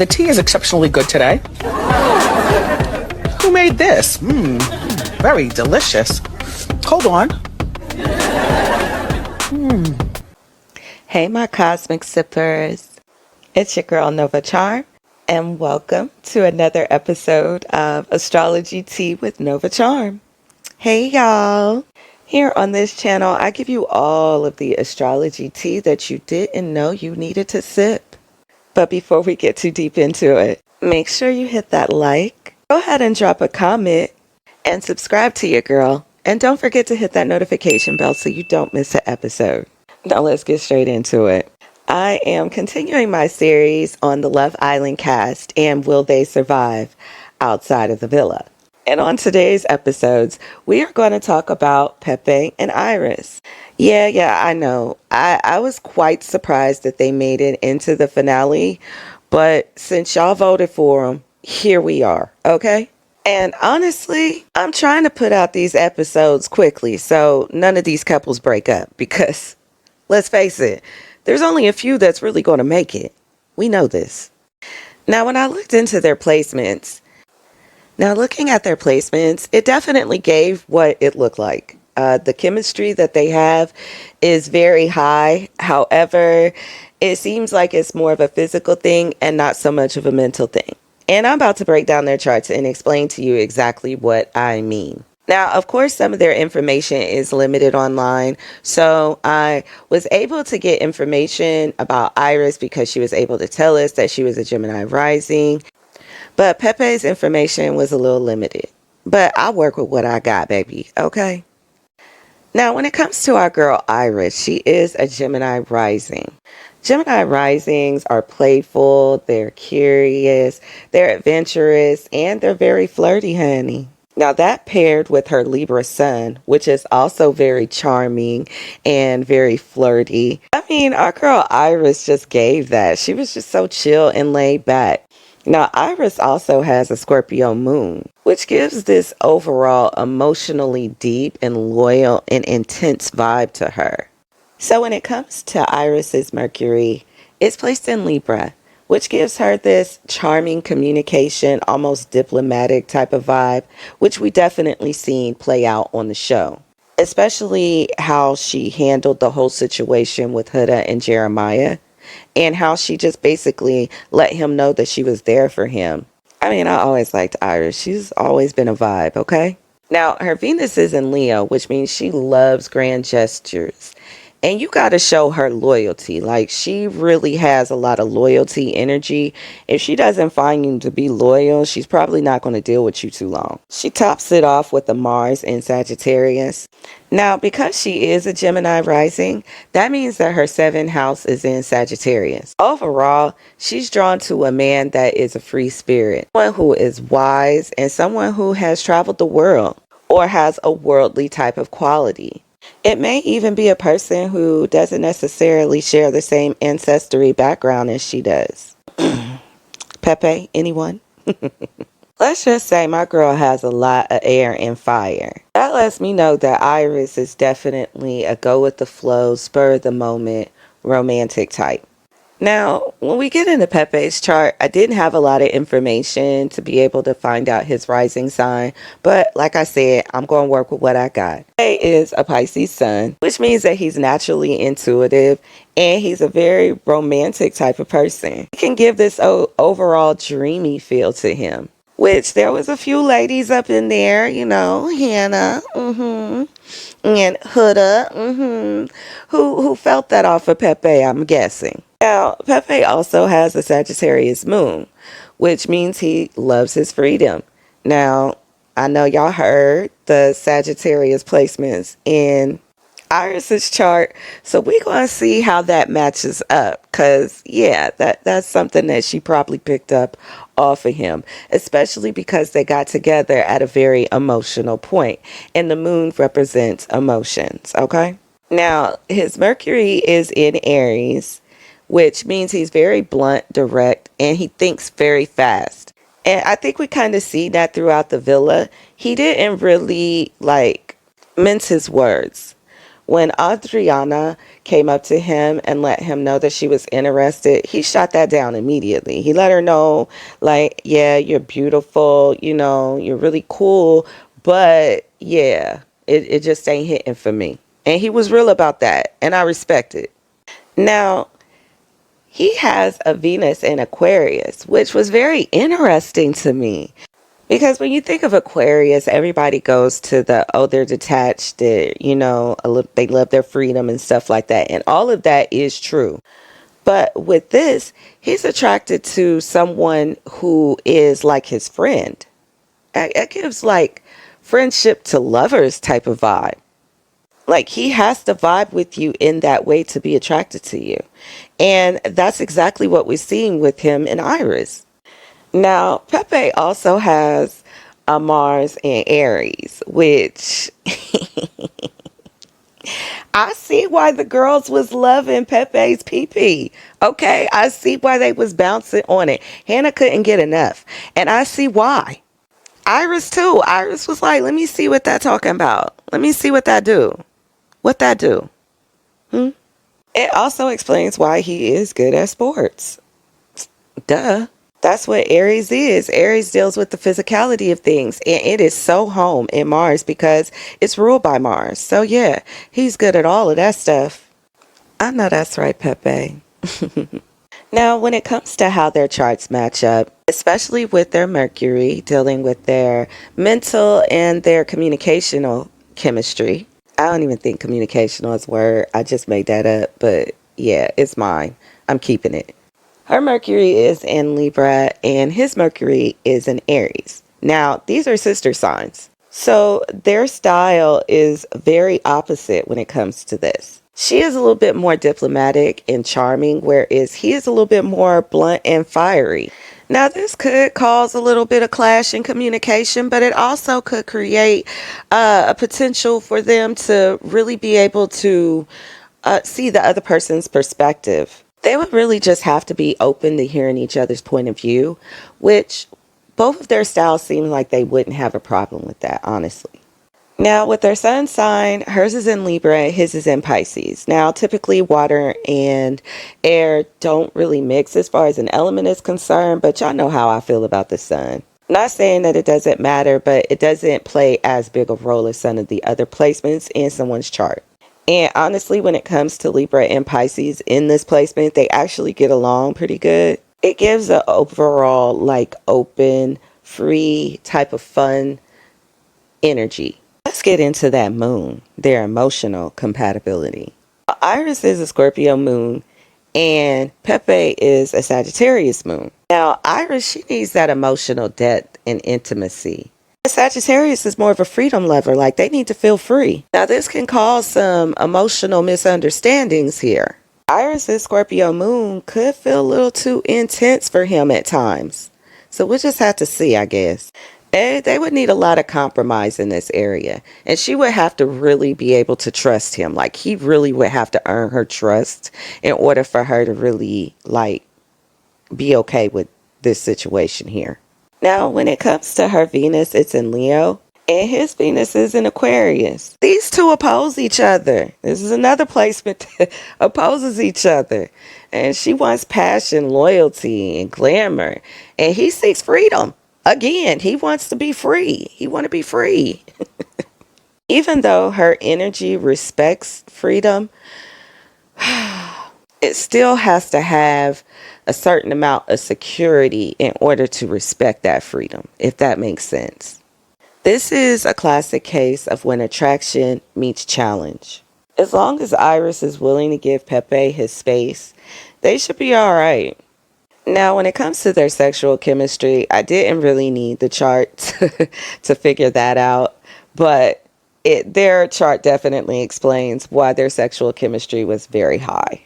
The tea is exceptionally good today. Who made this? Very delicious. Hold on. Hey, my cosmic sippers. It's your girl, Nova Charm, and welcome to another episode of Astrology Tea with Nova Charm. Hey, y'all. Here on this channel, I give you all of the astrology tea that you didn't know you needed to sip. But before we get too deep into it, make sure you hit that like, go ahead and drop a comment, and subscribe to your girl. And don't forget to hit that notification bell so you don't miss an episode. Now let's get straight into it. I am continuing my series on the Love Island cast and Will They Survive outside of the villa. And on today's episodes, we are going to talk about Pepe and Iris. Yeah, I know. I was quite surprised that they made it into the finale, but since y'all voted for them, here we are, okay? And honestly, I'm trying to put out these episodes quickly so none of these couples break up because, let's face it, there's only a few that's really going to make it. We know this. Now, when I looked into their placements, looking at their placements, it definitely gave what it looked like. The chemistry that they have is very high. However, it seems like it's more of a physical thing and not so much of a mental thing. And I'm about to break down their charts and explain to you exactly what I mean. Now, of course, some of their information is limited online. So I was able to get information about Iris because she was able to tell us that she was a Gemini rising. But Pepe's information was a little limited. But I'll work with what I got, baby. Okay? Now, when it comes to our girl Iris, she is a Gemini rising. Gemini risings are playful, they're curious, they're adventurous, and they're very flirty, honey. Now, that paired with her Libra sun, which is also very charming and very flirty. I mean, our girl Iris just gave that. She was just so chill and laid back. Now, Iris also has a Scorpio moon, which gives this overall emotionally deep and loyal and intense vibe to her. So when it comes to Iris's Mercury, it's placed in Libra, which gives her this charming communication, almost diplomatic type of vibe, which we definitely seen play out on the show. Especially how she handled the whole situation with Huda and Jeremiah. And how she just basically let him know that she was there for him. I mean, I always liked Iris. She's always been a vibe, okay? Now, her Venus is in Leo, which means she loves grand gestures. And you got to show her loyalty. Like, she really has a lot of loyalty energy. If she doesn't find you to be loyal, she's probably not going to deal with you too long. She tops it off with a Mars in Sagittarius. Now, because she is a Gemini rising, that means that her 7th house is in Sagittarius. Overall, she's drawn to a man that is a free spirit, someone who is wise, and someone who has traveled the world or has a worldly type of quality. It may even be a person who doesn't necessarily share the same ancestry background as she does. Pepe, anyone? Let's just say my girl has a lot of air and fire. That lets me know that Iris is definitely a go with the flow, spur of the moment, romantic type. Now, when we get into Pepe's chart, I didn't have a lot of information to be able to find out his rising sign. But like I said, I'm going to work with what I got. Pepe is a Pisces sun, which means that he's naturally intuitive and he's a very romantic type of person. He can give this overall dreamy feel to him. Which there was a few ladies up in there, you know, Hannah, and Huda, who felt that off of Pepe, I'm guessing. Now, Pepe also has a Sagittarius moon, which means he loves his freedom. Now, I know y'all heard the Sagittarius placements in Iris's chart, so we're going to see how that matches up, because yeah, that's something that she probably picked up off of him, especially because they got together at a very emotional point, and the moon represents emotions. Okay, now his Mercury is in Aries, which means he's very blunt, direct, and he thinks very fast. And I think we kind of see that throughout the villa. He didn't really mince his words. When Adriana came up to him and let him know that she was interested, he shot that down immediately. He let her know, like, yeah, you're beautiful, you're really cool, but yeah, it just ain't hitting for me. And he was real about that, and I respect it. Now, he has a Venus in Aquarius, which was very interesting to me. Because when you think of Aquarius, everybody goes to they're detached, they love their freedom and stuff like that. And all of that is true. But with this, he's attracted to someone who is like his friend. It gives like friendship to lovers type of vibe. Like he has to vibe with you in that way to be attracted to you. And that's exactly what we're seeing with him and Iris. Now, Pepe also has a Mars in Aries, which I see why the girls was loving Pepe's pee-pee. Okay, I see why they was bouncing on it. Hannah couldn't get enough. And I see why. Iris too. Iris was like, let me see what that talking about. Let me see what that do. What that do? It also explains why he is good at sports. Duh. That's what Aries is. Aries deals with the physicality of things, and it is so home in Mars because it's ruled by Mars. So yeah, he's good at all of that stuff. I know that's right, Pepe. Now, when it comes to how their charts match up, especially with their Mercury dealing with their mental and their communicational chemistry, I don't even think communicational is a word. I just made that up, but yeah, it's mine. I'm keeping it. Her Mercury is in Libra and his Mercury is in Aries. Now, these are sister signs. So their style is very opposite when it comes to this. She is a little bit more diplomatic and charming, whereas he is a little bit more blunt and fiery. Now, this could cause a little bit of clash in communication, but it also could create a potential for them to really be able to see the other person's perspective. They would really just have to be open to hearing each other's point of view, which both of their styles seem like they wouldn't have a problem with that, honestly. Now, with their sun sign, hers is in Libra, his is in Pisces. Now, typically water and air don't really mix as far as an element is concerned, but y'all know how I feel about the sun. Not saying that it doesn't matter, but it doesn't play as big a role as some of the other placements in someone's chart. And honestly, when it comes to Libra and Pisces in this placement, they actually get along pretty good. It gives an overall like open, free type of fun energy. Let's get into that moon, their emotional compatibility. Iris is a Scorpio moon and Pepe is a Sagittarius moon. Now, Iris, she needs that emotional depth and intimacy. Sagittarius is more of a freedom lover, like they need to feel free. Now, this can cause some emotional misunderstandings here. Iris's Scorpio moon could feel a little too intense for him at times. So we'll just have to see, I guess. And they would need a lot of compromise in this area. And she would have to really be able to trust him. Like he really would have to earn her trust in order for her to really like be okay with this situation here. Now, when it comes to her Venus, it's in Leo. And his Venus is in Aquarius. These two oppose each other. This is another placement that opposes each other. And she wants passion, loyalty, and glamour. And he seeks freedom. Again, he wants to be free. He want to be free. Even though her energy respects freedom, it still has to have a certain amount of security in order to respect that freedom, if that makes sense. This is a classic case of when attraction meets challenge. As long as Iris is willing to give Pepe his space, they should be all right. Now, when it comes to their sexual chemistry, I didn't really need the chart to figure that out, but their chart definitely explains why their sexual chemistry was very high.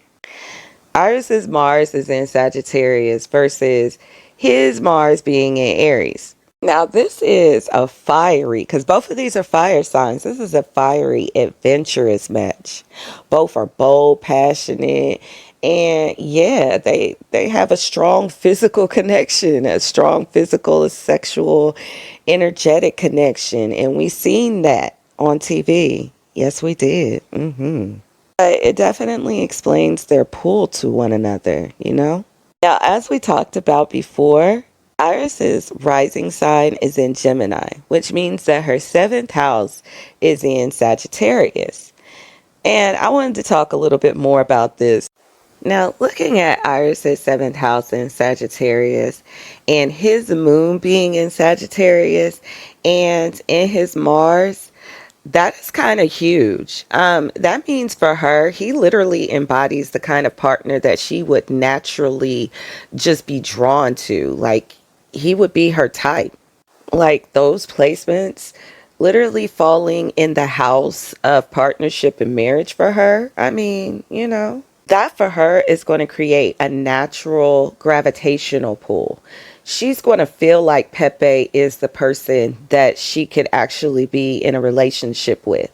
Iris's Mars is in Sagittarius versus his Mars being in Aries. Now, this is a fiery, because both of these are fire signs. This is a fiery, adventurous match. Both are bold, passionate, and yeah, they have a strong physical connection, a strong physical, sexual, energetic connection. And we've seen that on TV. Yes, we did. But it definitely explains their pull to one another, you know? Now, as we talked about before, Iris's rising sign is in Gemini, which means that her seventh house is in Sagittarius. And I wanted to talk a little bit more about this. Now, looking at Iris's seventh house in Sagittarius and his moon being in Sagittarius and in his Mars, that is kind of huge. That means for her, he literally embodies the kind of partner that she would naturally just be drawn to. Like, he would be her type. Like, those placements literally falling in the house of partnership and marriage for her. I mean, that for her is going to create a natural gravitational pull. She's going to feel like Pepe is the person that she could actually be in a relationship with.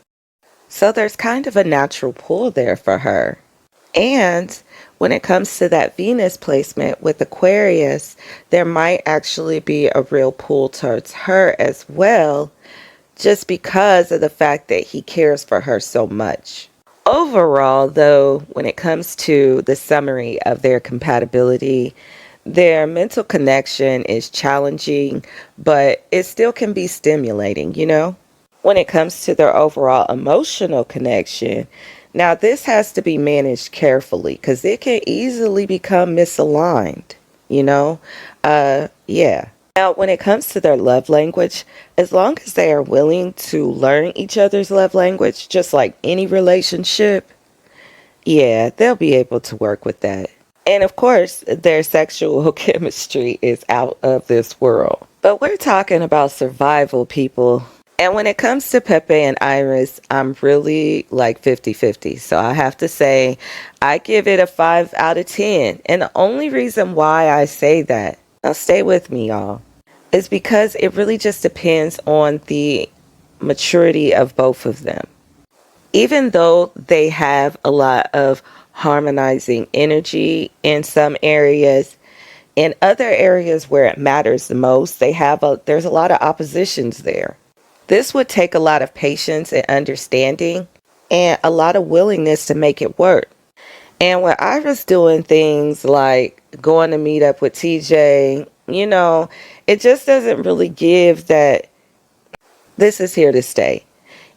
So there's kind of a natural pull there for her. And when it comes to that Venus placement with Aquarius, there might actually be a real pull towards her as well, just because of the fact that he cares for her so much. Overall, though, when it comes to the summary of their compatibility, their mental connection is challenging, but it still can be stimulating, When it comes to their overall emotional connection, now this has to be managed carefully because it can easily become misaligned, Yeah. Now, when it comes to their love language, as long as they are willing to learn each other's love language, just like any relationship, yeah, they'll be able to work with that. And of course, their sexual chemistry is out of this world. But we're talking about survival, people. And when it comes to Pepe and Iris, I'm really like 50-50. So I have to say, I give it a 5 out of 10. And the only reason why I say that, now stay with me, y'all, is because it really just depends on the maturity of both of them. Even though they have a lot of harmonizing energy in some areas, in other areas where it matters the most, there's a lot of oppositions there. This would take a lot of patience and understanding and a lot of willingness to make it work. And when I was doing things like going to meet up with TJ, it just doesn't really give that this is here to stay.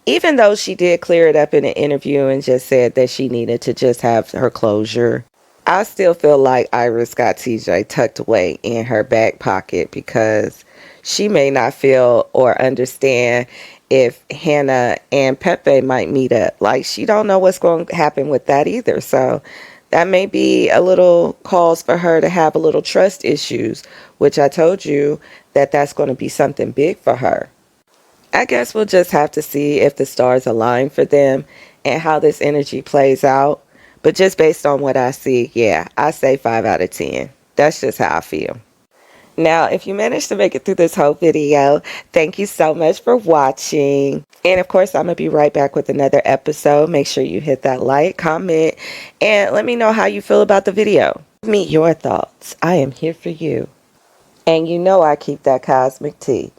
Even though she did clear it up in an interview and just said that she needed to just have her closure, I still feel like Iris got TJ tucked away in her back pocket because she may not feel or understand if Hannah and Pepe might meet up. Like, she don't know what's going to happen with that either. So that may be a little cause for her to have a little trust issues, which I told you that that's going to be something big for her. I guess we'll just have to see if the stars align for them and how this energy plays out. But just based on what I see, yeah, I say 5 out of 10. That's just how I feel. Now, if you managed to make it through this whole video, thank you so much for watching. And of course, I'm going to be right back with another episode. Make sure you hit that like, comment, and let me know how you feel about the video. Give me your thoughts. I am here for you. And I keep that cosmic tea.